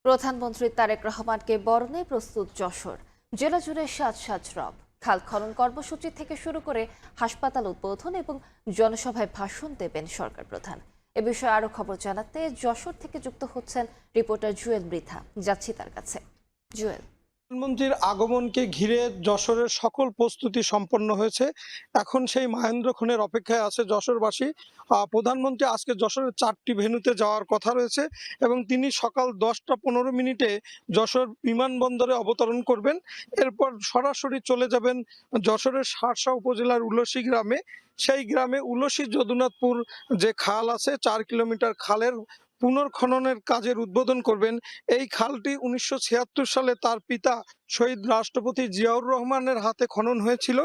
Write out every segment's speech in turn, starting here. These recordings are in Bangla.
প্রধানমন্ত্রী তারেক রহমানকে বরণে প্রস্তুত যশোর। জেলা জুড়ে সাজ সাজ রব। খাল খনন কর্মসূচি থেকে শুরু করে হাসপাতাল উদ্বোধন এবং জনসভায় ভাষণ দেবেন সরকার প্রধান। এ বিষয়ে আরো খবর জানাতে যশোর থেকে যুক্ত হচ্ছেন রিপোর্টার জুয়েল মৃধা। যাচ্ছি তার কাছে। জুয়েল, প্রধানমন্ত্রীর আগমনকে ঘিরে যশোরের সকল প্রস্তুতি সম্পন্ন হয়েছে। এখন সেই মাহেন্দ্রক্ষণের অপেক্ষায় আছে যশোরবাসী। প্রধানমন্ত্রী আজকে যশোরের 4টি ভেন্যুতে যাওয়ার কথা রয়েছে এবং তিনি সকাল 10টা 15 মিনিটে যশোর বিমানবন্দরে অবতরণ করবেন। এরপর সরাসরি চলে যাবেন যশোরের শার্শা উপজেলার উলসী গ্রামে। সেই গ্রামে উলসী যদুনাথপুর যে খাল আছে, 4 কিলোমিটার খালের পুনর্খননের কাজের উদ্বোধন করবেন। এই খালটি 1976 সালে তার পিতা শহীদ রাষ্ট্রপতি জিয়াউর রহমানের হাতে খনন হয়েছিল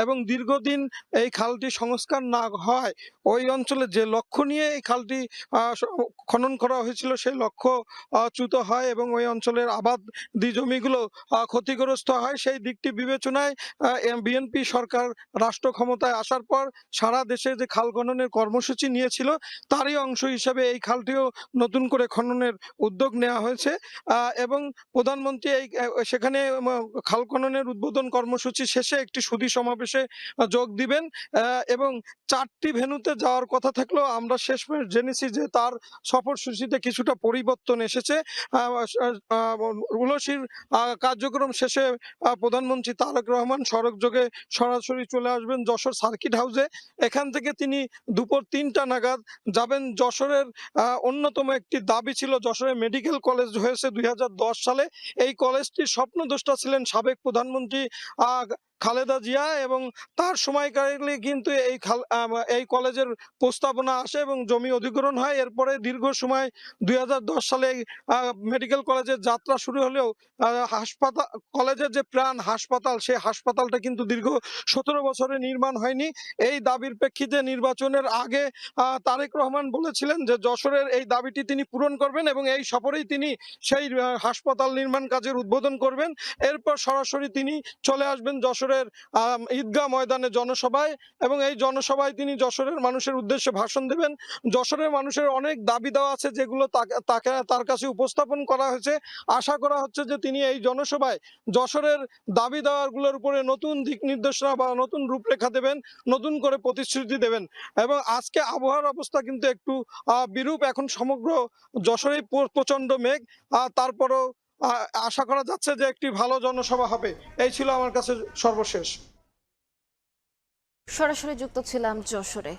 এবং দীর্ঘদিন এই খালটি সংস্কার না হয় ওই অঞ্চলে যে লক্ষ্য নিয়ে এই খালটি খনন করা হয়েছিল সেই লক্ষ্য চ্যুত হয় এবং ওই অঞ্চলের আবাদি জমিগুলো ক্ষতিগ্রস্ত হয়। সেই দিকটি বিবেচনায় বিএনপি সরকার রাষ্ট্র ক্ষমতায় আসার পর সারা দেশে যে খাল খননের কর্মসূচি নিয়েছিল তারই অংশ হিসেবে এই খালটিও নতুন করে খননের উদ্যোগ নেওয়া হয়েছে এবং প্রধানমন্ত্রী সেখানে খাল খননের উদ্বোধন কর্মসূচি শেষে একটি সুধী সমাবেশে যোগ দিবেন এবং 4টি ভেন্যুতে যাওয়ার কথা থাকলেও আমরা শেষমেশ জেনেছি যে তার সফরসূচিতে কিছুটা পরিবর্তন এসেছে। উলসির কার্যক্রম শেষে প্রধানমন্ত্রী তারেক রহমান সড়কযোগে সরাসরি চলে আসবেন যশোর সার্কিট হাউসে। এখান থেকে তিনি দুপুর 3টা নাগাদ যাবেন যশোরের অন্যতম একটি দাবি ছিল যশোরে মেডিকেল কলেজ হয়েছে 2010 সালে। এই কলেজটির স্বপ্নদ্রষ্টা ছিলেন সাবেক প্রধানমন্ত্রী খালেদা জিয়া এবং তার সময়কালে কিন্তু এই কলেজের প্রস্তাবনা আসে এবং জমি অধিগ্রহণ হয়। এরপরে দীর্ঘ সময় 2010 সালে মেডিকেল কলেজের যাত্রা শুরু হলেও হাসপাতাল কলেজের যে প্রাণ হাসপাতাল সেই হাসপাতালটা কিন্তু দীর্ঘ 17 বছরে নির্মাণ হয়নি। এই দাবির প্রেক্ষিতে নির্বাচনের আগে তারেক রহমান বলেছিলেন যে যশোরের এই দাবিটি তিনি পূরণ করবেন এবং এই সফরেই তিনি সেই হাসপাতাল নির্মাণ কাজের উদ্বোধন করবেন। এরপর সরাসরি তিনি চলে আসবেন যশোরের ঈদগাহ ময়দানে জনসভায় এবং এই জনসভায় তিনি যশোরের মানুষের উদ্দেশ্যে ভাষণ দেবেন। যশোরের মানুষের অনেক দাবি দেওয়া আছে যেগুলো তার কাছে উপস্থাপন করা হয়েছে। আশা করা হচ্ছে যে তিনি এই জনসভায় যশোরের দাবি দেওয়াগুলোর উপরে নতুন দিক নির্দেশনা বা নতুন রূপরেখা দেবেন, নতুন করে প্রতিশ্রুতি দেবেন। এবং আজকে আবহাওয়ার অবস্থা কিন্তু একটু বিরূপ। এখন সমগ্র যশোরে প্রচন্ড মেঘ, তারপরও আশা করা যাচ্ছে যে একটি ভালো জনসভা হবে। এই ছিল আমার কাছে সর্বশেষ। সরাসরি যুক্ত ছিলাম যশোরে।